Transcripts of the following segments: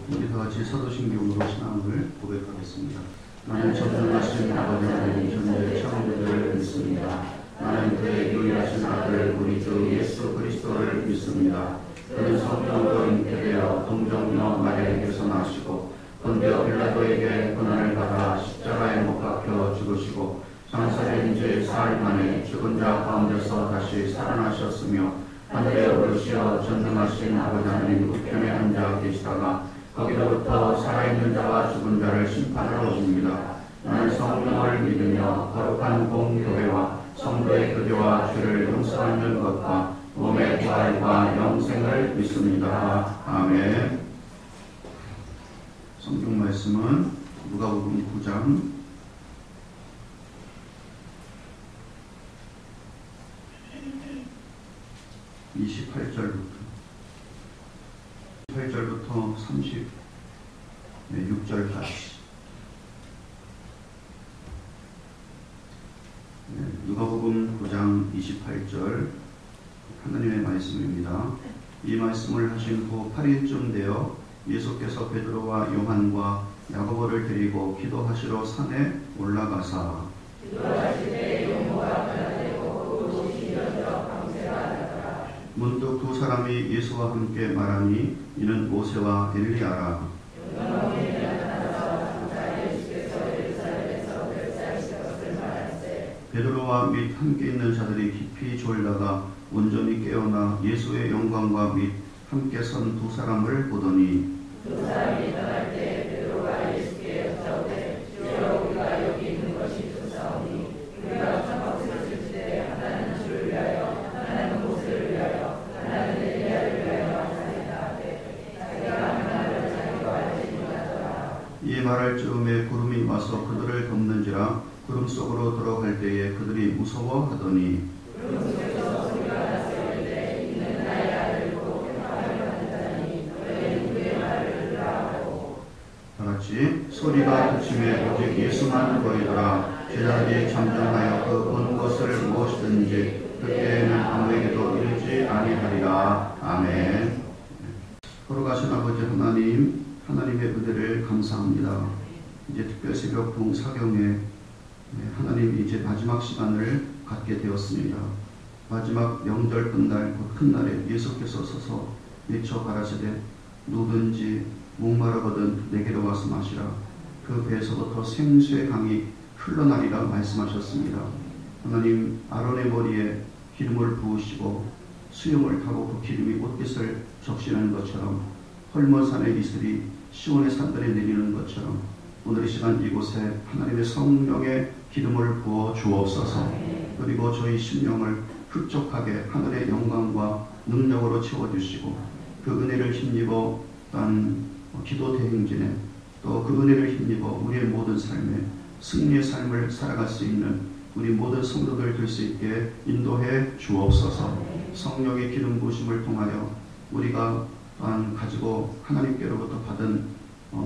우리 다 같이 사도신경으로 신앙을 고백하겠습니다. 나는 전능하신 아버지 하나님 전능의 창조주를 믿습니다. 나는 그의 유일하신 아들 우리 주 예수 그리스도를 믿습니다. 그는 성령으로 잉태되어 동정녀 마리아에게서 나시고 본디오 빌라도에게 고난을 받아 십자가에 못 박혀 죽으시고 장사된 지 사흘 만에 죽은 자 가운데서 다시 살아나셨으며 하늘에 오르시어 전능하신 아버지 하나님 우편에 앉아 계시다가 거기로부터 살아있는 자와 죽은 자를 심판하러 오십니다. 나는 성령을 믿으며 거룩한 공교회와 성도의 교제와 죄를 용서하는 것과 몸의 부활과 영생을 믿습니다. 아멘. 성경 말씀은 누가복음 9장 28절부터 36절까지. 누가복음 9장 28절 하나님의 말씀입니다. 이 말씀을 하신 후 8일쯤 되어 예수께서 베드로와 요한과 야고보를 데리고 기도하시러 산에 올라가사 문득 두 사람이 예수와 함께 말하니 이는 모세와 엘리야라. 베드로와 및 함께 있는 자들이 깊이 졸다가 온전히 깨어나 예수의 영광과 및 함께 선 두 사람을 보더니 두 사람이 떠날 때 베드로가 예수께 여짜오되 주여 우리가 여기 있는 것이 좋사오니 우리가 사막에서 때 하나는 주를 위하여 하나는 모세를 위하여 하나는 엘리야를 위하여 하나이다 하되 자기가 하나를 자기가 알지 못하더라. 이 말할 즈음에 구름이 와서 그들을 덮는지라 구름 속으로 들어갈 때에 그들이 무서워하더니 구름 속에서 소리가 났을 때 이는 나의 아들이고 평강을 받는다니 너희 누구의 말을 들으라 하고 다같이 소리가 그침에 오직 예수만 보이더라. 제자들이 잠잠하여 그 본 것을 무엇이든지 그때에는 아무에게도 이르지 아니하리라. 아멘. 걸어가신 아버지 하나님, 하나님의 은혜를 감사합니다. 이제 특별 새벽 봉사경에 하나님 이제 마지막 시간을 갖게 되었습니다. 마지막 명절 끝날 그 큰 날에 예수께서 서서 외쳐 가라사대 누구든지 목마르거든 내게로 와서 마시라. 그 배에서부터 생수의 강이 흘러나리라 말씀하셨습니다. 하나님 아론의 머리에 기름을 부으시고 수염을 타고 그 기름이 옷깃을 적시는 것처럼 헐몬산의 이슬이 시온의 산들에 내리는 것처럼 오늘 이 시간 이곳에 하나님의 성령의 기름을 부어 주옵소서. 그리고 저희 심령을 흡족하게 하늘의 영광과 능력으로 채워주시고 그 은혜를 힘입어 또한 기도 대행진에 또 그 은혜를 힘입어 우리의 모든 삶에 승리의 삶을 살아갈 수 있는 우리 모든 성도들 될 수 있게 인도해 주옵소서. 성령의 기름 부으심을 통하여 우리가 또한 가지고 하나님께로부터 받은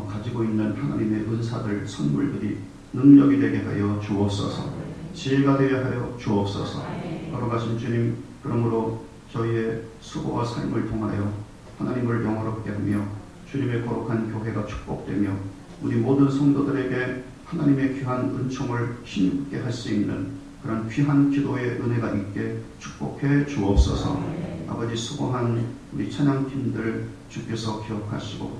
가지고 있는 하나님의 은사들 선물들이 능력이 되게 하여 주옵소서. 지혜가 되게 하여 주옵소서. 걸어가신 주님, 그러므로 저희의 수고와 삶을 통하여 하나님을 영화롭게 하며 주님의 거룩한 교회가 축복되며 우리 모든 성도들에게 하나님의 귀한 은총을 힘있게 할 수 있는 그런 귀한 기도의 은혜가 있게 축복해 주옵소서. 아버지 수고한 우리 찬양팀들 주께서 기억하시고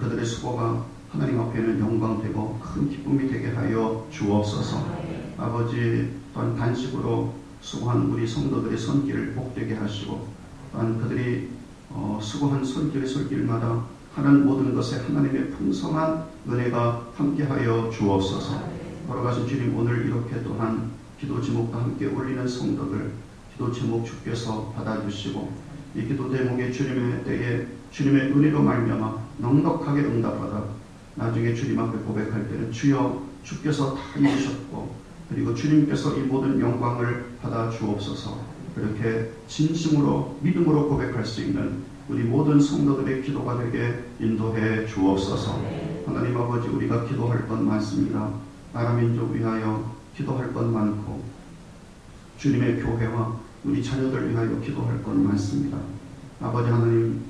그들의 수고가 하나님 앞에는 영광되고 큰 기쁨이 되게 하여 주옵소서. 아버지 또한 단식으로 수고한 우리 성도들의 손길을 복되게 하시고 또한 그들이 수고한 손길의 손길마다 하는 모든 것에 하나님의 풍성한 은혜가 함께하여 주옵소서. 걸어가신 주님, 오늘 이렇게 또한 기도 제목과 함께 올리는 성도들 기도 제목 주께서 받아주시고 이 기도 제목에 주님의 때에 주님의 은혜로 말미암아 넉넉하게 응답받아 나중에 주님 앞에 고백할 때는 주여 주께서 다 이루셨고 그리고 주님께서 이 모든 영광을 받아 주옵소서. 그렇게 진심으로 믿음으로 고백할 수 있는 우리 모든 성도들의 기도가 되게 인도해 주옵소서. 하나님 아버지, 우리가 기도할 것 많습니다. 나라 민족 위하여 기도할 것 많고 주님의 교회와 우리 자녀들 위하여 기도할 것 많습니다. 아버지 하나님,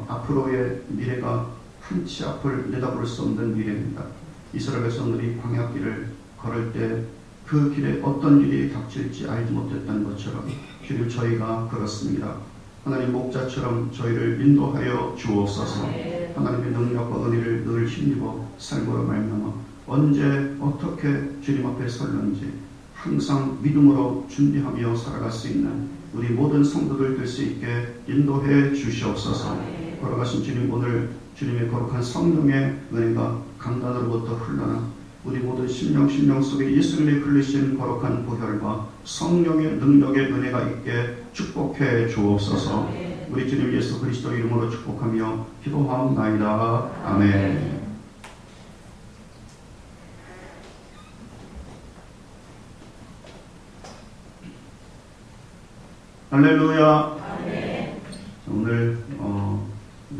앞으로의 미래가 한치 앞을 내다볼 수 없는 미래입니다. 이스라엘 백성들이 광야길을 걸을 때 그 길에 어떤 일이 닥칠지 알지 못했던 것처럼 주님 저희가 그렇습니다. 하나님 목자처럼 저희를 인도하여 주옵소서. 하나님의 능력과 은혜를 늘 힘입어 삶으로 말미암아 언제 어떻게 주님 앞에 설는지 항상 믿음으로 준비하며 살아갈 수 있는 우리 모든 성도들 될 수 있게 인도해 주시옵소서. 걸어가신 주님, 오늘 주님의 거룩한 성령의 은혜가 강단으로부터 흘러나 우리 모든 심령 속에 예수님이 흘리신 거룩한 보혈과 성령의 능력의 은혜가 있게 축복해 주옵소서. 우리 주님 예수 그리스도 이름으로 축복하며 기도하옵나이다. 아멘. 할렐루야. 아멘. 오늘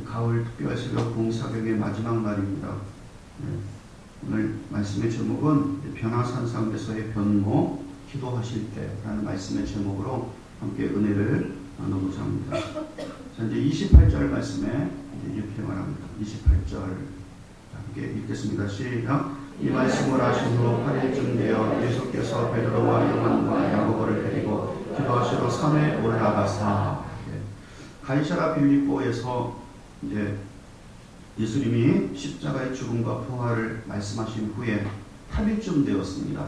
가을 특별 새벽 봉사경의 마지막 날입니다. 오늘 말씀의 제목은 변화산상에서의 변모, 기도하실 때라는 말씀의 제목으로 함께 은혜를 나누고자 합니다. 자, 이제 28절 말씀에 이렇게 말합니다. 28절 함께 읽겠습니다. 시작. 이 말씀을 하신 후 8일쯤 되어 예수께서 베드로와 요한과 야고보를 데리고 기도하시러 산에 올라가사. 가이사랴 빌립보에서 이제 예수님이 십자가의 죽음과 부활을 말씀하신 후에 8일쯤 되었습니다.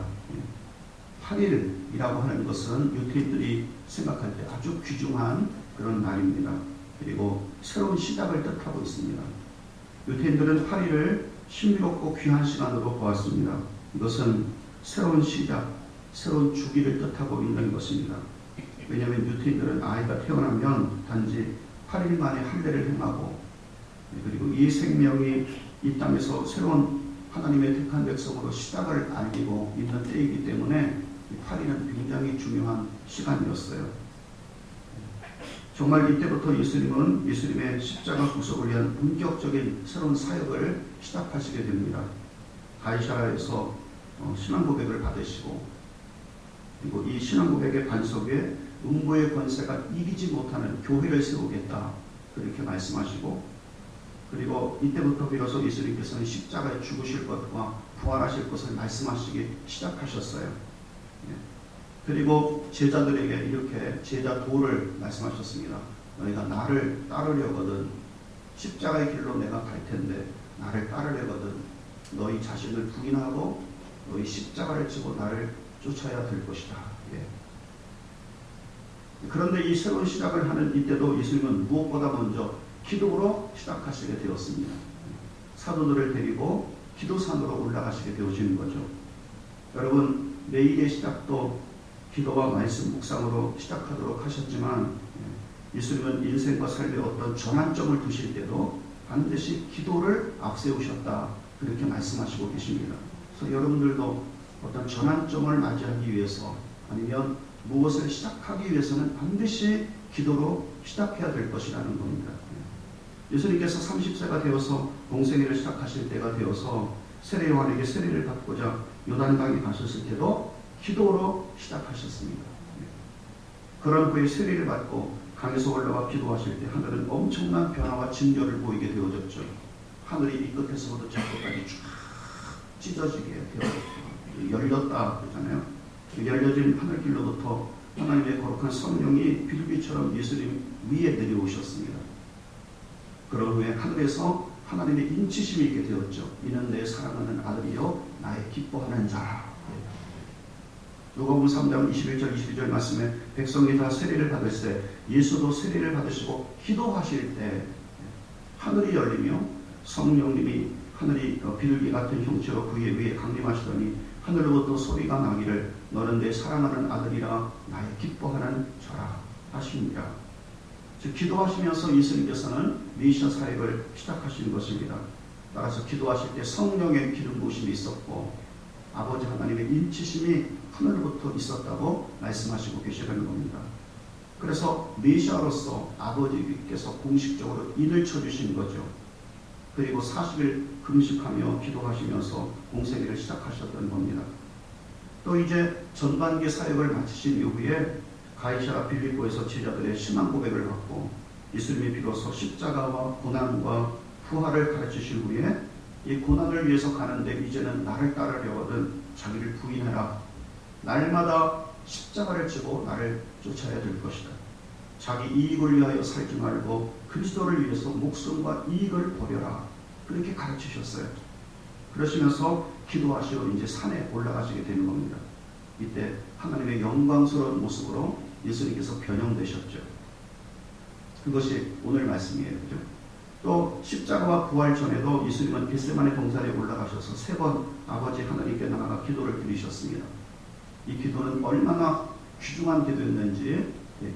8일이라고 하는 것은 유대인들이 생각할 때 아주 귀중한 그런 날입니다. 그리고 새로운 시작을 뜻하고 있습니다. 유대인들은 8일을 신비롭고 귀한 시간으로 보았습니다. 이것은 새로운 시작, 새로운 주기를 뜻하고 있는 것입니다. 왜냐하면 유대인들은 아이가 태어나면 단지 8일 만에 할례를 행하고 그리고 이 생명이 이 땅에서 새로운 하나님의 택한 백성으로 시작을 알리고 있는 때이기 때문에 8일은 굉장히 중요한 시간이었어요. 정말 이때부터 예수님은 예수님의 십자가 구속을 위한 본격적인 새로운 사역을 시작하시게 됩니다. 가이사랴에서 신앙 고백을 받으시고 그리고 이 신앙 고백의 반석에 음부의 권세가 이기지 못하는 교회를 세우겠다 그렇게 말씀하시고 그리고 이때부터 비로소 예수님께서는 십자가에 죽으실 것과 부활하실 것을 말씀하시기 시작하셨어요. 그리고 제자들에게 이렇게 제자 도를 말씀하셨습니다. 너희가 나를 따르려거든 십자가의 길로 내가 갈 텐데 나를 따르려거든 너희 자신을 부인하고 너희 십자가를 지고 나를 쫓아야 될 것이다. 그런데 이 새로운 시작을 하는 이때도 예수님은 무엇보다 먼저 기도로 시작하시게 되었습니다. 사도들을 데리고 기도산으로 올라가시게 되어지는 거죠. 여러분 매일의 시작도 기도와 말씀 묵상으로 시작하도록 하셨지만 예수님은 인생과 삶의 어떤 전환점을 두실 때도 반드시 기도를 앞세우셨다 그렇게 말씀하시고 계십니다. 그래서 여러분들도 어떤 전환점을 맞이하기 위해서 아니면 무엇을 시작하기 위해서는 반드시 기도로 시작해야 될 것이라는 겁니다. 예수님께서 30세가 되어서 공생애를 시작하실 때가 되어서 세례 요한에게 세례를 받고자 요단강에 가셨을 때도 기도로 시작하셨습니다. 그런 후에 세례를 받고 강에서 올라와 기도하실 때 하늘은 엄청난 변화와 진결을 보이게 되어졌죠. 하늘이 이 끝에서부터 저 끝까지 쫙 찢어지게 되어졌죠. 열렸다 그러잖아요. 열려진 하늘길로부터 하나님의 거룩한 성령이 비둘기처럼 예수님 위에 내려오셨습니다. 그런 후에 하늘에서 하나님의 인치심이 있게 되었죠. 이는 내 사랑하는 아들이요 나의 기뻐하는 자라. 누가복음 3장 21절 22절 말씀에 백성이 다 세례를 받을 때 예수도 세례를 받으시고 기도하실 때 하늘이 열리며 성령님이 하늘이 비둘기 같은 형체로 그의 위에 강림하시더니 하늘로부터 소리가 나기를 너는 내 사랑하는 아들이라 나의 기뻐하는 자라 하십니다. 즉 기도하시면서 예수님께서는 미션 사역을 시작하시는 것입니다. 따라서 기도하실 때 성령의 기름 부으심이 있었고 아버지 하나님의 인치심이 하늘부터 있었다고 말씀하시고 계시는 겁니다. 그래서 메시아로서 아버지께서 공식적으로 인을 쳐주신 거죠. 그리고 40일 금식하며 기도하시면서 공생애를 시작하셨던 겁니다. 또 이제 전반기 사역을 마치신 이후에 가이사랴 빌립보에서 제자들의 신앙 고백을 받고 예수님이 비로소 십자가와 고난과 부활을 가르치신 후에 이 고난을 위해서 가는데 이제는 나를 따르려거든 자기를 부인해라. 날마다 십자가를 지고 나를 쫓아야 될 것이다. 자기 이익을 위하여 살지 말고 그리스도를 위해서 목숨과 이익을 버려라. 그렇게 가르치셨어요. 그러시면서 기도하시고 이제 산에 올라가시게 되는 겁니다. 이때 하나님의 영광스러운 모습으로 예수님께서 변형되셨죠. 그것이 오늘 말씀이에요. 그죠? 또 십자가와 부활 전에도 예수님은 겟세마네 동산에 올라가셔서 3번 아버지 하나님께 나아가 기도를 드리셨습니다. 이 기도는 얼마나 귀중한 기도였는지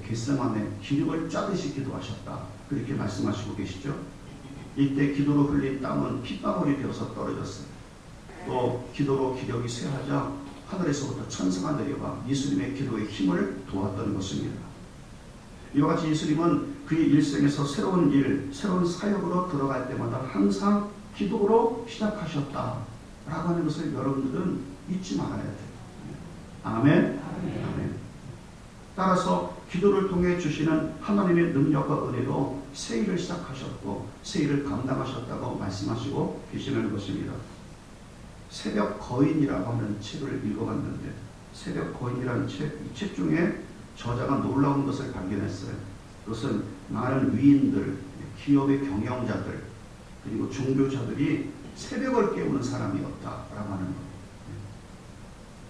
겟세마네 기력을 짜듯이 기도하셨다. 그렇게 말씀하시고 계시죠. 이때 기도로 흘린 땀은 핏방울이 되어서 떨어졌어요. 또 기도로 기력이 쇠하자 하늘에서부터 천사가 내려와 예수님의 기도의 힘을 도왔던 것입니다. 이와 같이 예수님은 그의 일생에서 새로운 일, 새로운 사역으로 들어갈 때마다 항상 기도로 시작하셨다라고 하는 것을 여러분들은 잊지 말아야 돼요. 아멘. 아멘. 따라서 기도를 통해 주시는 하나님의 능력과 은혜로 새 일을 시작하셨고 새 일을 감당하셨다고 말씀하시고 계시는 것입니다. 새벽 거인이라고 하는 책을 읽어봤는데 새벽 거인이라는 책, 이 책 중에 저자가 놀라운 것을 발견했어요. 그것은 많은 위인들, 기업의 경영자들, 그리고 종교자들이 새벽을 깨우는 사람이었다라고 하는 거예요.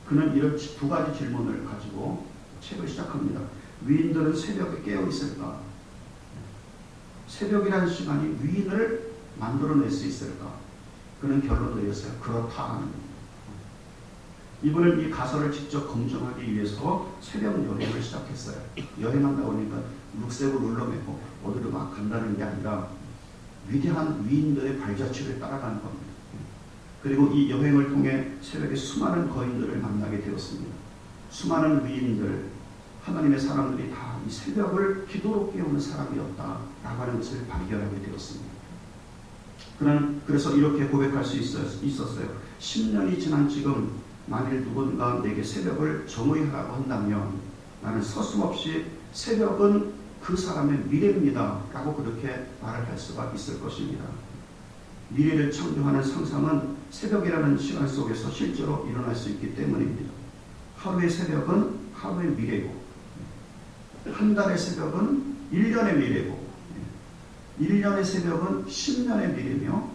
그는 이런 2가지 질문을 가지고 책을 시작합니다. 위인들은 새벽에 깨어 있을까? 새벽이라는 시간이 위인을 만들어낼 수 있을까? 그는 결론을 내렸어요. 그렇다 하는 겁니다. 이분은 이 가설을 직접 검증하기 위해서 새벽 여행을 시작했어요. 여행한다 보니까 룩색을 눌러매고 어디로 막 간다는 게 아니라 위대한 위인들의 발자취를 따라가는 겁니다. 그리고 이 여행을 통해 새벽에 수많은 거인들을 만나게 되었습니다. 수많은 위인들, 하나님의 사람들이 다 이 새벽을 기도로 깨우는 사람이었다라고 하는 것을 발견하게 되었습니다. 그래서 이렇게 고백할 수 있었어요. 10년이 지난 지금 만일 누군가 내게 새벽을 정의하라고 한다면 나는 서슴없이 새벽은 그 사람의 미래입니다 라고 그렇게 말을 할 수가 있을 것입니다. 미래를 창조하는 상상은 새벽이라는 시간 속에서 실제로 일어날 수 있기 때문입니다. 하루의 새벽은 하루의 미래고 한 달의 새벽은 1년의 미래고 1년의 새벽은 10년의 미래며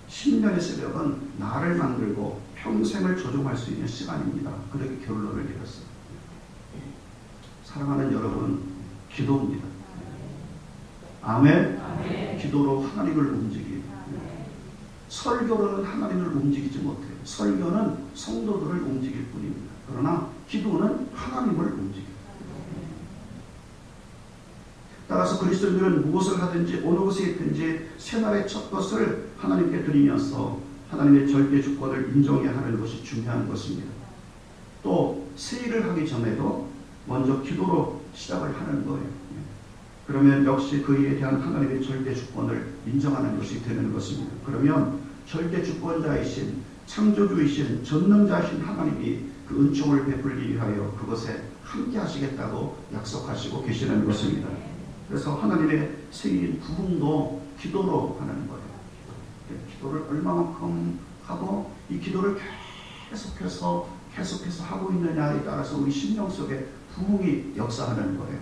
10년의 새벽은 나를 만들고 평생을 조종할 수 있는 시간입니다. 그렇게 결론을 내렸어요. 사랑하는 여러분, 기도입니다. 아멘. 아멘. 기도로 하나님을 움직이고 설교로는 하나님을 움직이지 못해요. 설교는 성도들을 움직일 뿐입니다. 그러나 기도는 하나님을 움직여요. 따라서 그리스도인들은 무엇을 하든지 어느 곳에 있든지 새날의 첫 것을 하나님께 드리면서 하나님의 절대 주권을 인정해야 하는 것이 중요한 것입니다. 또 새 일을 하기 전에도 먼저 기도로 시작을 하는 거예요. 그러면 역시 그 일에 대한 하나님의 절대 주권을 인정하는 것이 되는 것입니다. 그러면 절대 주권자이신 창조주이신 전능자이신 하나님이 그 은총을 베풀기 위하여 그것에 함께 하시겠다고 약속하시고 계시는 것입니다. 그래서 하나님의 새일인 부흥도 기도로 하는 거예요. 기도를 얼마만큼 하고 이 기도를 계속해서 하고 있느냐에 따라서 우리 심령 속에 부흥이 역사하는 거예요.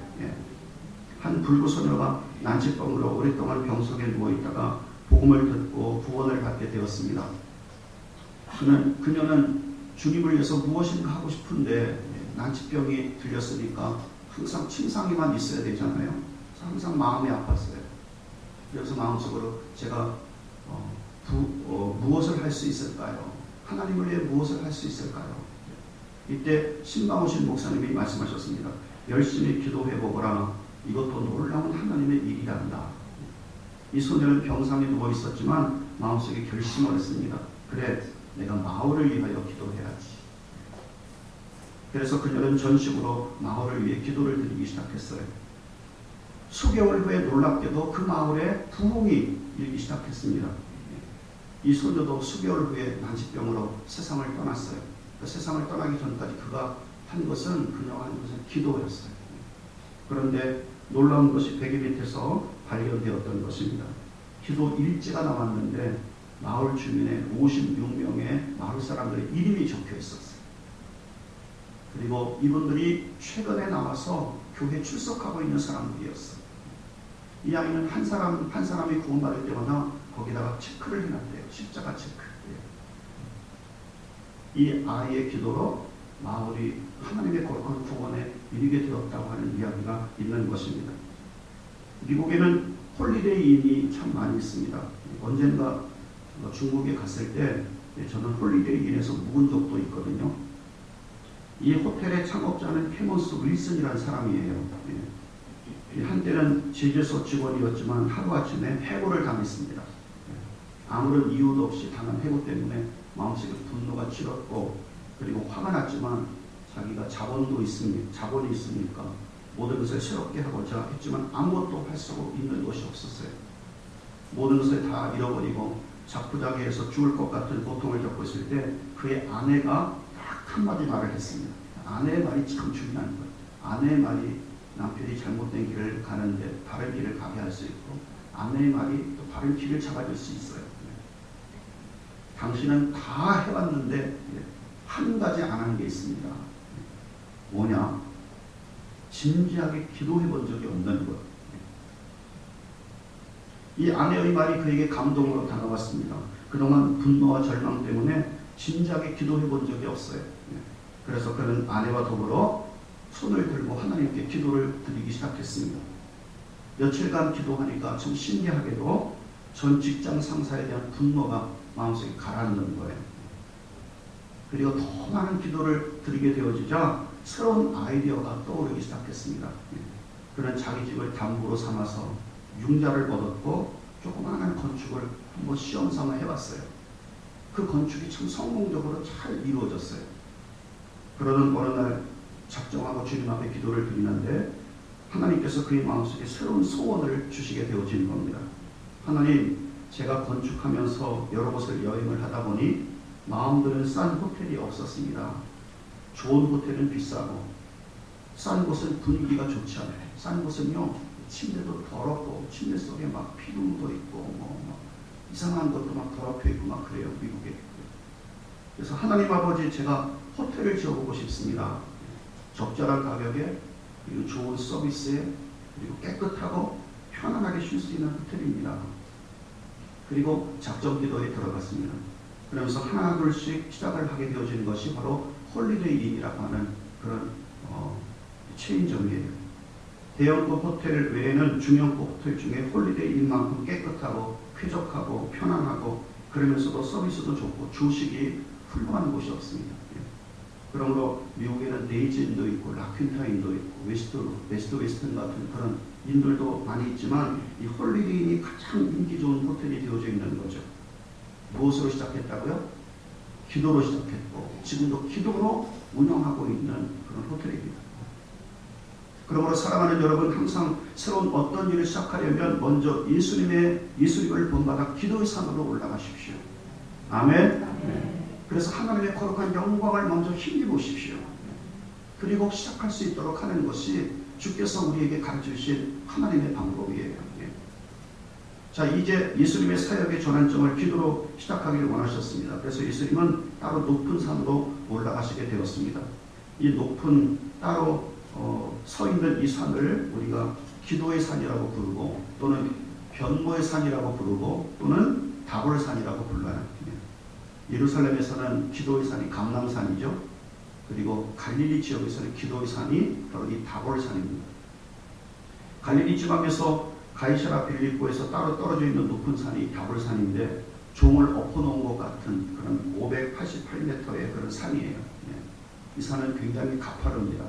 한 불구소녀가 난치병으로 오랫동안 병 속에 누워있다가 복음을 듣고 구원을 받게 되었습니다. 그녀는 주님을 위해서 무엇인가 하고 싶은데 난치병이 들렸으니까 항상 침상에만 있어야 되잖아요. 항상 마음이 아팠어요. 그래서 마음속으로 제가 무엇을 할 수 있을까요? 하나님을 위해 무엇을 할 수 있을까요? 이때 신방우신 목사님이 말씀하셨습니다. 열심히 기도해보거라. 이것도 놀라운 하나님의 일이란다. 이 소녀는 병상에 누워 있었지만 마음속에 결심을 했습니다. 그래, 내가 마을을 위하여 기도해야지. 그래서 그녀는 전식으로 마을을 위해 기도를 드리기 시작했어요. 수개월 후에 놀랍게도 그 마을에 부흥이 일기 시작했습니다. 이 소녀도 수개월 후에 난치병으로 세상을 떠났어요. 그 세상을 떠나기 전까지 그녀가 한 것은 기도였어요. 그런데 놀라운 것이 베개 밑에서 발견되었던 것입니다. 기도 일지가 나왔는데 마을 주민의 56명의 마을 사람들의 이름이 적혀 있었어요. 그리고 이분들이 최근에 나와서 교회 출석하고 있는 사람들이었어요. 이 아이는 한 사람이 구원받을 때마다 거기다가 체크를 해놨대요. 십자가 체크. 이 아이의 기도로 마을이 하나님의 거룩한 구원에 이르게 되었다고 하는 이야기가 있는 것입니다. 미국에는 홀리데이인이 참 많이 있습니다. 언젠가 중국에 갔을 때 저는 홀리데이인에서 묵은 적도 있거든요. 이 호텔의 창업자는 캐먼스 윌슨이라는 사람이에요. 한때는 제주소 직원이었지만 하루아침에 해고를 당했습니다. 아무런 이유도 없이 당한 해고 때문에 마음속에 분노가 치렀고, 그리고 화가 났지만 자기가 자본이 있으니까 모든 것을 새롭게 하고자 했지만 아무것도 할 수 있는 것이 없었어요. 모든 것을 다 잃어버리고 자포자기해서 죽을 것 같은 고통을 겪고 있을 때 그의 아내가 딱 한마디 말을 했습니다. 아내의 말이 참 중요한 거예요. 아내의 말이 남편이 잘못된 길을 가는데 바른 길을 가게 할 수 있고, 아내의 말이 또 바른 길을 잡아줄 수 있어요. 당신은 다 해봤는데 한 가지 안 한 게 있습니다. 뭐냐? 진지하게 기도해 본 적이 없는 것. 이 아내의 말이 그에게 감동으로 다가왔습니다. 그동안 분노와 절망 때문에 진지하게 기도해 본 적이 없어요. 그래서 그는 아내와 더불어 손을 들고 하나님께 기도를 드리기 시작했습니다. 며칠간 기도하니까 참 신기하게도 전 직장 상사에 대한 분노가 마음속에 가라앉는 거예요. 그리고 더 많은 기도를 드리게 되어지자 새로운 아이디어가 떠오르기 시작했습니다. 그는 자기 집을 담보로 삼아서 융자를 얻었고 조그마한 건축을 한번 시험삼아 해봤어요. 그 건축이 참 성공적으로 잘 이루어졌어요. 그러던 어느 날 작정하고 주님 앞에 기도를 드리는데 하나님께서 그의 마음속에 새로운 소원을 주시게 되어진 겁니다. 하나님, 제가 건축하면서 여러 곳을 여행을 하다 보니 마음드는 싼 호텔이 없었습니다. 좋은 호텔은 비싸고 싼 곳은 분위기가 좋지 않아요. 싼 곳은요, 침대도 더럽고 침대 속에 막 피눈도 있고 막 이상한 것도 막 더럽혀 있고 막 그래요, 미국에. 그래서 하나님 아버지, 제가 호텔을 지어보고 싶습니다. 적절한 가격에, 그리고 좋은 서비스에, 그리고 깨끗하고 편안하게 쉴 수 있는 호텔입니다. 그리고 작전 기도에 들어갔습니다. 그러면서 하나 둘씩 시작을 하게 되어진 것이 바로 홀리데이인이라고 하는 그런 체인점이에요. 대형급 호텔 외에는 중형급 호텔 중에 홀리데이인만큼 깨끗하고 쾌적하고 편안하고 그러면서도 서비스도 좋고 주식이 훌륭한 곳이 없습니다. 그러므로 미국에는 데이즈인도 있고 라퀸타인도 있고 웨스턴 같은 그런 인들도 많이 있지만 이 홀리데이인이 가장 인기 좋은 호텔이 되어져 있는 거죠. 무엇으로 시작했다고요? 기도로 시작했고 지금도 기도로 운영하고 있는 그런 호텔입니다. 그러므로 사랑하는 여러분, 항상 새로운 어떤 일을 시작하려면 먼저 예수님을 본받아 기도의 산으로 올라가십시오. 아멘. 그래서 하나님의 거룩한 영광을 먼저 힘입으십시오. 그리고 시작할 수 있도록 하는 것이 주께서 우리에게 가르쳐주신 하나님의 방법이에요. 자, 이제 예수님의 사역의 전환점을 기도로 시작하기를 원하셨습니다. 그래서 예수님은 따로 높은 산으로 올라가시게 되었습니다. 이 높은 따로 서 있는 이 산을 우리가 기도의 산이라고 부르고 또는 변모의 산이라고 부르고 또는 다볼산이라고 불러요. 예루살렘에서는 기도의 산이 감람산이죠. 그리고 갈릴리 지역에서는 기도의 산이 바로 이 다볼산입니다. 갈릴리 지방에서 가이사라 빌립보에서 따로 떨어져 있는 높은 산이 다볼산인데 종을 엎어놓은 것 같은 그런 588m의 그런 산이에요. 이 산은 굉장히 가파릅니다.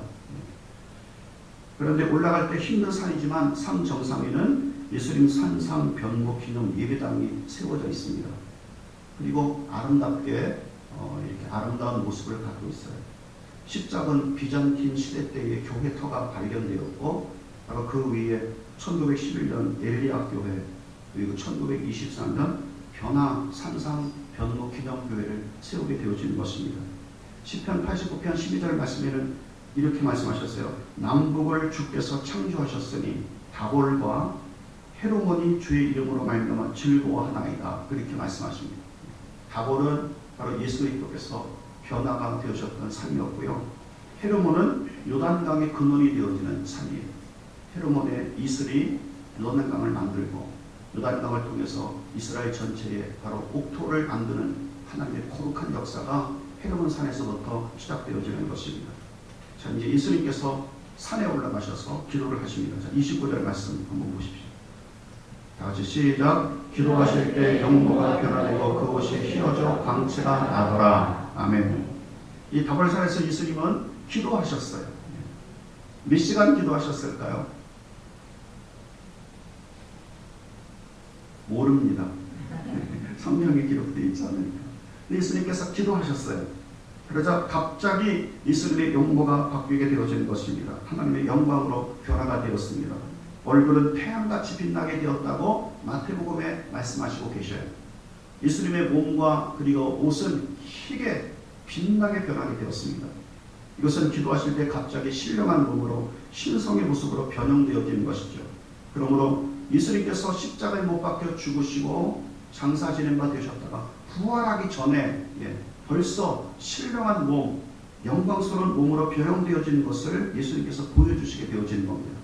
그런데 올라갈 때 힘든 산이지만 산 정상에는 예수님 산상 변모 기념 예배당이 세워져 있습니다. 그리고 아름답게 이렇게 아름다운 모습을 갖고 있어요. 10작은 비잔틴 시대 때의 교회터가 발견되었고 바로 그 위에 1911년 엘리야 교회 그리고 1923년 변화 산상 변모 기념교회를 세우게 되어진 것입니다. 시편 89편 12절 말씀에는 이렇게 말씀하셨어요. 남북을 주께서 창조하셨으니 다볼과 헤로몬이 주의 이름으로 말미암아 즐거워하나이다. 그렇게 말씀하십니다. 다볼은 바로 예수 그리스도께서 변화가 되어졌던 산이었고요. 헤르몬은 요단강의 근원이 되어지는 산이에요. 헤르몬의 이슬이 요단강을 만들고 요단강을 통해서 이스라엘 전체에 바로 옥토를 만드는 하나님의 거룩한 역사가 헤르몬 산에서부터 시작되어지는 것입니다. 자, 이제 예수님께서 산에 올라가셔서 기도를 하십니다. 자, 29절 말씀 한번 보십시오. 다 같이 시작. 기도하실 때 영모가 변화되고 그곳이 휘어져 광채가 나더라. 아멘. 이 다볼산에서 예수님은 기도하셨어요. 몇 시간 기도하셨을까요? 모릅니다. 성경에 기록되어 있지 않으니까. 예수님께서 기도하셨어요. 그러자 갑자기 예수님의 용모가 바뀌게 되어진 것입니다. 하나님의 영광으로 변화가 되었습니다. 얼굴은 태양같이 빛나게 되었다고 마태복음에 말씀하시고 계셔요. 예수님의 몸과 그리고 옷은 희게 빛나게 변하게 되었습니다. 이것은 기도하실 때 갑자기 신령한 몸으로 신성의 모습으로 변형되어진 것이죠. 그러므로 예수님께서 십자가에 못 박혀 죽으시고 장사 지낸 바 되셨다가 부활하기 전에 벌써 신령한 몸, 영광스러운 몸으로 변형되어진 것을 예수님께서 보여주시게 되어진 겁니다.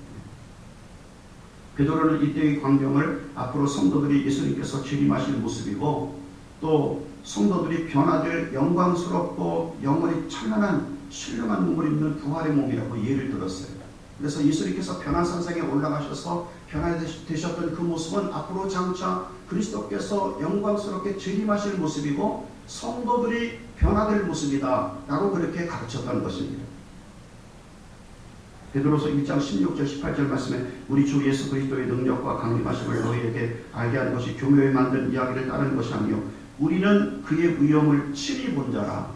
베드로는 이때의 광경을 앞으로 성도들이 예수님께서 재림하실 모습이고 또 성도들이 변화될 영광스럽고 영원히 찬란한 신령한 몸을 입는 부활의 몸이라고 예를 들었어요. 그래서 예수님께서 변화산상에 올라가셔서 변화되셨던 그 모습은 앞으로 장차 그리스도께서 영광스럽게 재림하실 모습이고 성도들이 변화될 모습이다 라고 그렇게 가르쳤던 것입니다. 베드로서 1장 16절 18절 말씀에 우리 주 예수 그리스도의 능력과 강림하심을 너희에게 알게 하는 것이 교묘에 만든 이야기를 따르는 것이 아니요 우리는 그의 위엄을 친히 본 자라.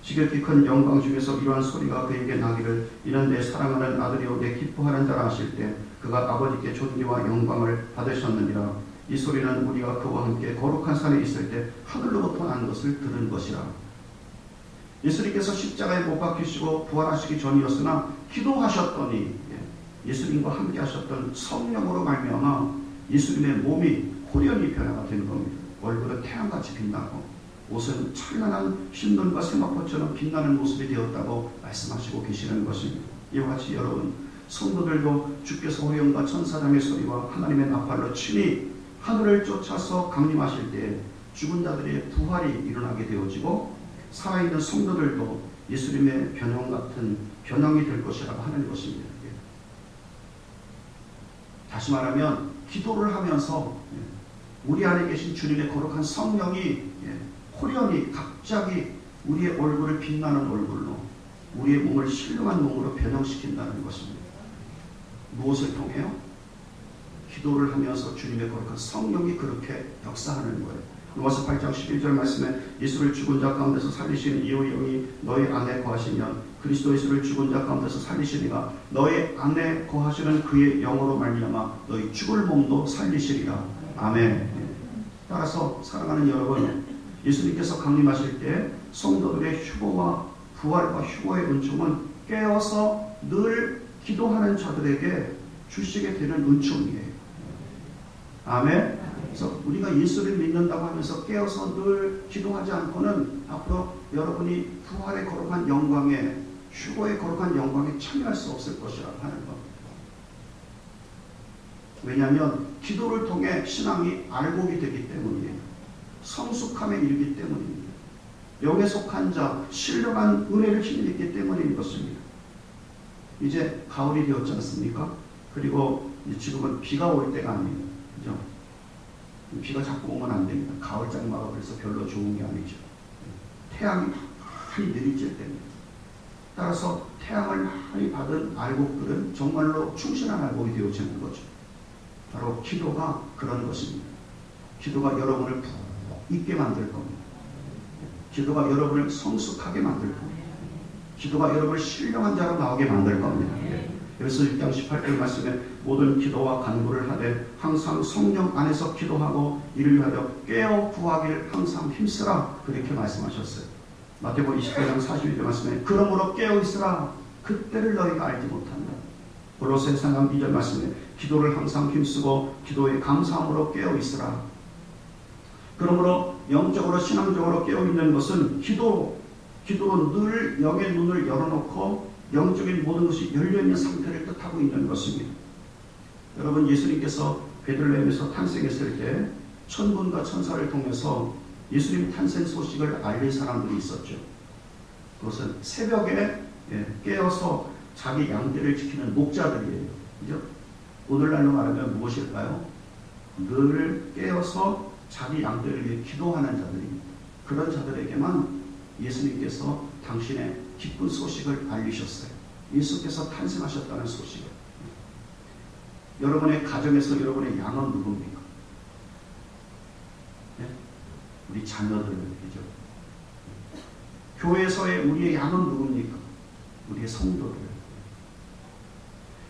지극히 큰 영광 중에서 이러한 소리가 그에게 나기를 이는 내 사랑하는 아들이요 내 기뻐하는 자라 하실 때 그가 아버지께 존귀와 영광을 받으셨느니라. 이 소리는 우리가 그와 함께 거룩한 산에 있을 때 하늘로부터 난 것을 들은 것이라. 예수님께서 십자가에 못 박히시고 부활하시기 전이었으나 기도하셨더니 예수님과 함께 하셨던 성령으로 말미암아 예수님의 몸이 호련히 변화가 되는 겁니다. 얼굴은 태양같이 빛나고 옷은 찬란한 흰눈과 세마포처럼 빛나는 모습이 되었다고 말씀하시고 계시는 것입니다. 이와 같이 여러분 성도들도 주께서 호련과 천사장의 소리와 하나님의 나팔로 친히 하늘을 쫓아서 강림하실 때 죽은 자들의 부활이 일어나게 되어지고 살아있는 성도들도 예수님의 변형 같은 변형이 될 것이라고 하는 것입니다. 다시 말하면 기도를 하면서 우리 안에 계신 주님의 거룩한 성령이 호련히 갑자기 우리의 얼굴을 빛나는 얼굴로 우리의 몸을 신령한 몸으로 변형시킨다는 것입니다. 무엇을 통해요? 기도를 하면서 주님의 거룩한 성령이 그렇게 역사하는 거예요. 로마서 8장 11절 말씀에 예수를 죽은 자 가운데서 살리신 이의 영이 너희 안에 거하시면 그리스도 예수를 죽은 자 가운데서 살리시리가 너희 안에 거하시는 그의 영으로 말미암아 너희 죽을 몸도 살리시리라. 아멘. 따라서 사랑하는 여러분 예수님께서 강림하실 때 성도들의 휴거와 부활과 휴거의 은총은 깨어서 늘 기도하는 자들에게 주시게 되는 은총이에요. 아멘. 그래서 우리가 예수를 믿는다고 하면서 깨어서 늘 기도하지 않고는 앞으로 여러분이 부활의 거룩한 영광에 휴거의 거룩한 영광에 참여할 수 없을 것이라고 하는 겁니다. 왜냐하면 기도를 통해 신앙이 알곡이 되기 때문이에요. 성숙함에 이르기 때문입니다. 영에 속한 자, 신령한 은혜를 힘입기 때문인 것입니다. 이제 가을이 되었지 않습니까? 그리고 지금은 비가 올 때가 아닙니다. 그죠? 비가 자꾸 오면 안 됩니다. 가을 장마가 그래서 별로 좋은 게 아니죠. 태양이 많이 내리칠 때입니다. 따라서 태양을 많이 받은 알곡들은 정말로 충실한 알곡이 되어지는 거죠. 바로 기도가 그런 것입니다. 기도가 여러분을 푹 있게 만들 겁니다. 기도가 여러분을 성숙하게 만들 겁니다. 기도가 여러분을 신령한 자로 나오게 만들 겁니다. 여기서 1장 18절 말씀에 모든 기도와 간구를 하되 항상 성령 안에서 기도하고 이를 위하여 깨어 구하길 항상 힘쓰라 그렇게 말씀하셨어요. 마태복음 28장 42절 말씀에 그러므로 깨어 있으라 그때를 너희가 알지 못한다. 골로새 3장 2절 말씀에 기도를 항상 힘쓰고 기도에 감사함으로 깨어있으라. 그러므로 영적으로 신앙적으로 깨어있는 것은 기도로 늘 영의 눈을 열어놓고 영적인 모든 것이 열려있는 상태를 뜻하고 있는 것입니다. 여러분, 예수님께서 베들레헴에서 탄생했을 때 천군과 천사를 통해서 예수님 탄생 소식을 알린 사람들이 있었죠. 그것은 새벽에 깨어서 자기 양떼를 지키는 목자들이에요. 그죠? 오늘날로 말하면 무엇일까요? 늘 깨어서 자기 양떼를 위해 기도하는 자들입니다. 그런 자들에게만 예수님께서 당신의 기쁜 소식을 알리셨어요. 예수께서 탄생하셨다는 소식을. 여러분의 가정에서 여러분의 양은 누굽니까? 네? 우리 자녀들이죠. 교회에서의 우리의 양은 누굽니까? 우리의 성도들.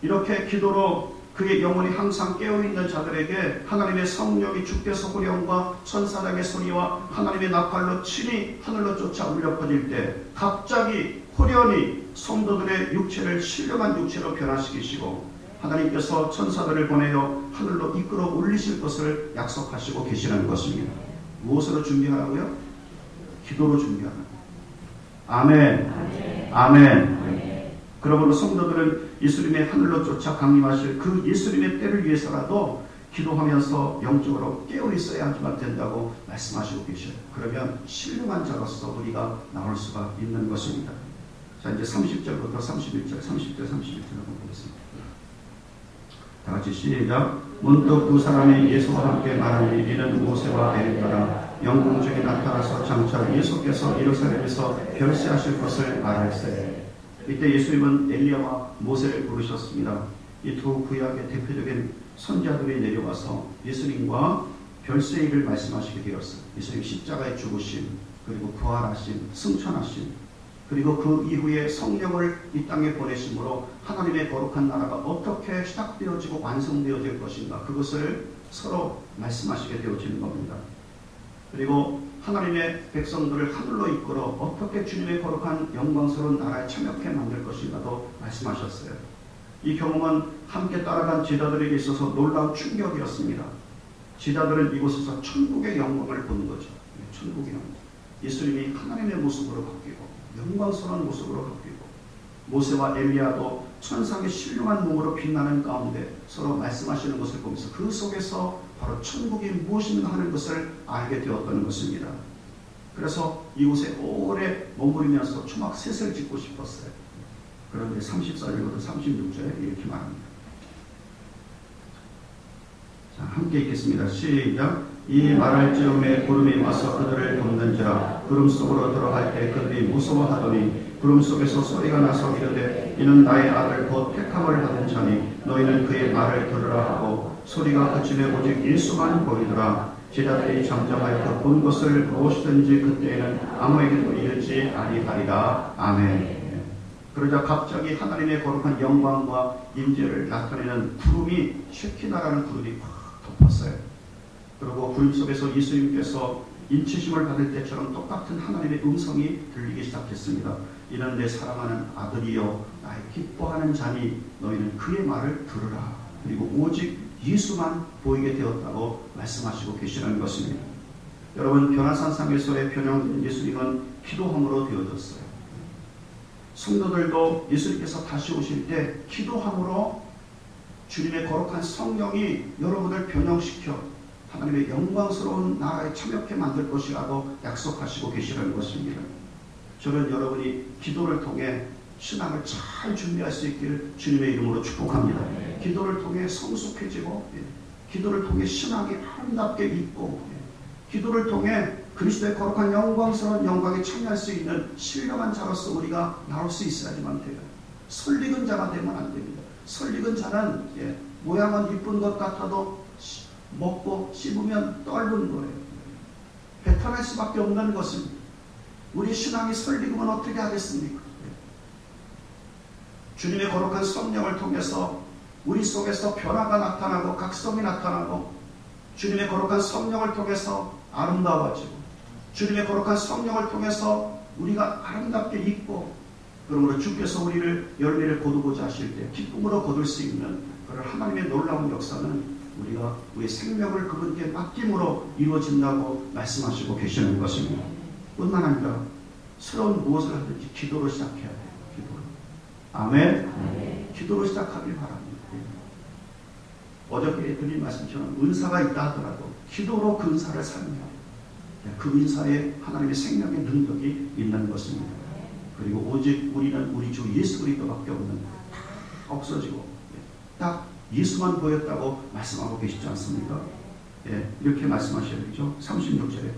이렇게 기도로 그의 영혼이 항상 깨어있는 자들에게 하나님의 성령이 주께서 호령과 천사장의 소리와 하나님의 나팔로 친히 하늘로 쫓아 울려 퍼질 때 갑자기 호련히 성도들의 육체를 신령한 육체로 변화시키시고 하나님께서 천사들을 보내어 하늘로 이끌어 올리실 것을 약속하시고 계시는 것입니다. 무엇으로 준비하라고요? 기도로 준비하라고요. 아멘. 아멘. 그러므로 성도들은 예수님의 하늘로 쫓아 강림하실 그 예수님의 때를 위해서라도 기도하면서 영적으로 깨어 있어야만 된다고 말씀하시고 계셔요. 그러면 신령한 자로서 우리가 나올 수가 있는 것입니다. 자, 이제 30절부터 31절, 30절, 31절 한번 보겠습니다. 다 같이 시작. 문득 두 사람이 예수와 함께 말하니 이는 모세와 엘리야라. 영광 중에 나타나서 장차 예수께서 예루살렘에서 별세하실 것을 말할세. 이때 예수님은 엘리야와 모세를 부르셨습니다. 이 두 구약의 대표적인 선지자들이 내려와서 예수님과 별세일을 말씀하시게 되었어요. 예수님 십자가에 죽으심, 그리고 부활하심, 승천하심, 그리고 그 이후에 성령을 이 땅에 보내심으로 하나님의 거룩한 나라가 어떻게 시작되어지고 완성되어질 것인가, 그것을 서로 말씀하시게 되어지는 겁니다. 그리고 하나님의 백성들을 하늘로 이끌어 어떻게 주님의 거룩한 영광스러운 나라에 참여케 만들 것인가도 말씀하셨어요. 이 경험은 함께 따라간 제자들에게 있어서 놀라운 충격이었습니다. 제자들은 이곳에서 천국의 영광을 보는 거죠. 천국의 영광. 예수님이 하나님의 모습으로 바뀌고 영광스러운 모습으로 바뀌고 모세와 엘리야도 천상의 신령한 몸으로 빛나는 가운데 서로 말씀하시는 것을 보면서 그 속에서 바로 천국이 무엇인가 하는 것을 알게 되었다는 것입니다. 그래서 이곳에 오래 머무르면서 초막 셋을 짓고 싶었어요. 그런데 34절부터 36절에 이렇게 말합니다. 자, 함께 읽겠습니다. 시작. 이 말할 즈음에 구름이 와서 그들을 덮는지라. 구름 속으로 들어갈 때 그들이 무서워하더니 구름 속에서 소리가 나서 이르되 이는 나의 아들 곧 택함을 받은 자니 너희는 그의 말을 들으라 하고 소리가 그치매 오직 예수만 보이더라. 제자들이 잠잠하여 그 본 것을 무엇이든지 그때에는 아무에게도 이르지 아니하리라. 아멘. 그러자 갑자기 하나님의 거룩한 영광과 임재를 나타내는 구름이 쉐키나라는 구름이 확 덮었어요. 그리고 구름 속에서 예수님께서 인치심을 받을 때처럼 똑같은 하나님의 음성이 들리기 시작했습니다. 이는 내 사랑하는 아들이요 나의 기뻐하는 자니 너희는 그의 말을 들으라. 그리고 오직 예수만 보이게 되었다고 말씀하시고 계시는 것입니다. 여러분, 변화산상에서의 변형된 예수님은 기도함으로 되어졌어요. 성도들도 예수님께서 다시 오실 때 기도함으로 주님의 거룩한 성령이 여러분을 변형시켜 하나님의 영광스러운 나라에 참여케 만들 것이라고 약속하시고 계시는 것입니다. 저는 여러분이 기도를 통해 신앙을 잘 준비할 수 있기를 주님의 이름으로 축복합니다. 기도를 통해 성숙해지고 기도를 통해 신앙이 아름답게 있고 기도를 통해 그리스도의 거룩한 영광스러운 영광에 참여할 수 있는 신령한 자로서 우리가 나올 수 있어야지만 돼요. 설익은 자가 되면 안 됩니다. 설익은 자는 모양은 이쁜 것 같아도 먹고 씹으면 떫은 거예요. 배탈날 수밖에 없는 것입니다. 우리 신앙이 설익으면 어떻게 하겠습니까? 주님의 거룩한 성령을 통해서 우리 속에서 변화가 나타나고 각성이 나타나고 주님의 거룩한 성령을 통해서 아름다워지고 주님의 거룩한 성령을 통해서 우리가 아름답게 있고 그러므로 주께서 우리를 열매를 거두고자 하실 때 기쁨으로 거둘 수 있는 그런 하나님의 놀라운 역사는 우리가 우리의 생명을 그분께 맡김으로 이루어진다고 말씀하시고 계시는 것입니다. 뿐만 아니라 새로운 무엇을 하든지 기도로 시작해야 돼요. 기도로. 아멘. 기도로 시작하길 바랍니다. 어저께 드린 말씀처럼 은사가 있다 하더라도 기도로 그 은사를 살면 그 은사에 하나님의 생명의 능력이 있는 것입니다. 그리고 오직 우리는 우리 주 예수 그리스도밖에 없는, 다 없어지고 딱 예수만 보였다고 말씀하고 계시지 않습니까? 이렇게 말씀하셔야 되죠. 36절에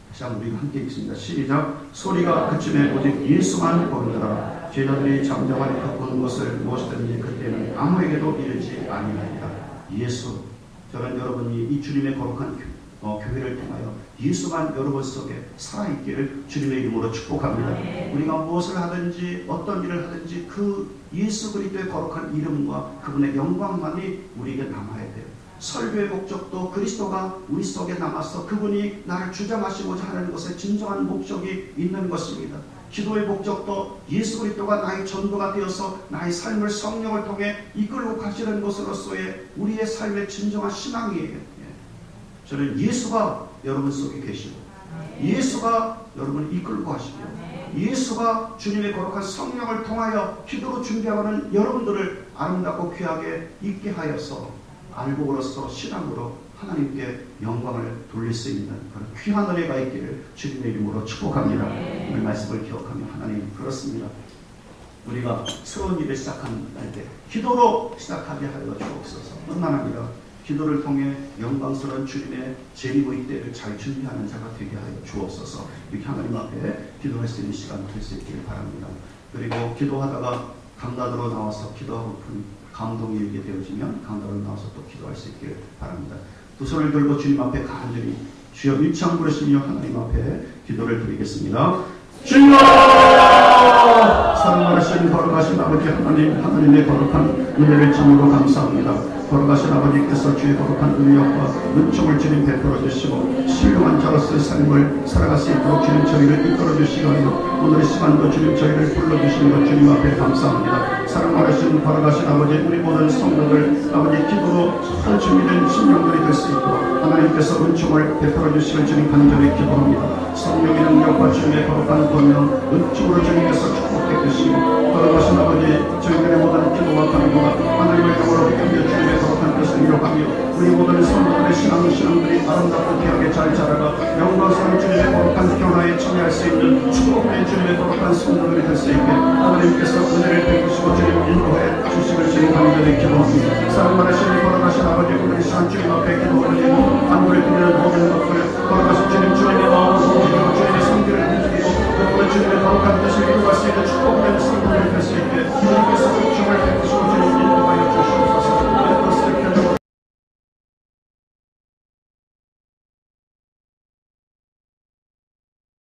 다시 한번 우리가 함께 읽습니다. 시작. 소리가 그쯤에 오직 예수만 보이더라. 제자들이 잠잠하니 그 보는 것을 무엇이든지 그때는 아무에게도 이르지 아니하리라. 예수. 저는 여러분이 이 주님의 거룩한 교회를 통하여 예수만 여러분 속에 살아있기를 주님의 이름으로 축복합니다. 우리가 무엇을 하든지 어떤 일을 하든지 그 예수 그리스도의 거룩한 이름과 그분의 영광만이 우리에게 남아야 돼요. 설교의 목적도 그리스도가 우리 속에 남아서 그분이 나를 주장하시고자 하는 것에 진정한 목적이 있는 것입니다. 기도의 목적도 예수 그리스도가 나의 전도가 되어서 나의 삶을 성령을 통해 이끌고 가시는 것으로서의 우리의 삶의 진정한 신앙이에요. 저는 예수가 여러분 속에 계시고 예수가 여러분을 이끌고 하시고 예수가 주님의 거룩한 성령을 통하여 기도로 준비하는 여러분들을 아름답고 귀하게 있게 하여서 알곡으로서 신앙으로 하나님께 영광을 돌릴 수 있는 그런 귀한 은혜가 있기를 주님의 이름으로 축복합니다. 오늘 말씀을 기억하며 하나님 그렇습니다. 우리가 새로운 일을 시작할 때 기도로 시작하게 하여 주옵소서. 뿐만 아니라 기도를 통해 영광스러운 주님의 재림의 때를 잘 준비하는 자가 되게 하여 주옵소서. 이렇게 하나님 앞에 기도할 수 있는 시간 될 수 있기를 바랍니다. 그리고 기도하다가 강단으로 나와서 기도하고픈 감동이 일게 되어지면 강단으로 나와서 또 기도할 수 있기를 바랍니다. 두 손을 들고 주님 앞에 간절히 주여 일창 부르시며 하나님 앞에 기도를 드리겠습니다. 주여! 사랑하신 거룩하신 아버지 하나님, 하나님의 거룩한 은혜를 참으로 감사합니다. 거룩하신 아버지께서 주의 거룩한 은혜와 은총을 주님 베풀어 주시고 신령한 자로서의 삶을 살아갈 수 있도록 주님 저희를 이끌어 주시고 오늘의 시간도 주님 저희를 불러주신 것 주님 앞에 감사합니다. 사랑하신 거룩하신 아버지, 우리 모든 성도들 아버지 기도로 준비된 심령들이 될 수 있도록 하나님께서 은총을 베풀어 주시길 주님 간절히 기도합니다. 성령의 능력과 주님의 거룩한 권능 은총으로 주님께서 축복해 주시고 거룩하신 아버지, 저희들의 모든 기도와 간구가 하나님의 영으로 이끌려 주님의 거룩한 뜻을 이루어가며 우리 모든 성도들의 신앙들이 아름답고 귀하게 잘 자라가 영광스러운 주님의 거룩한 변화에 참여할 수 있는 축복된 주님의 거룩한 성도들이 될 수 있게 하나님께서 은혜를 베푸시고 주님 인도해 주시길 주님 간절히 기도합니다. 사랑받으신 거룩하신 아버지, 오늘 이 시간 주님 앞에 기도하는 간구를 드리는 모든 것들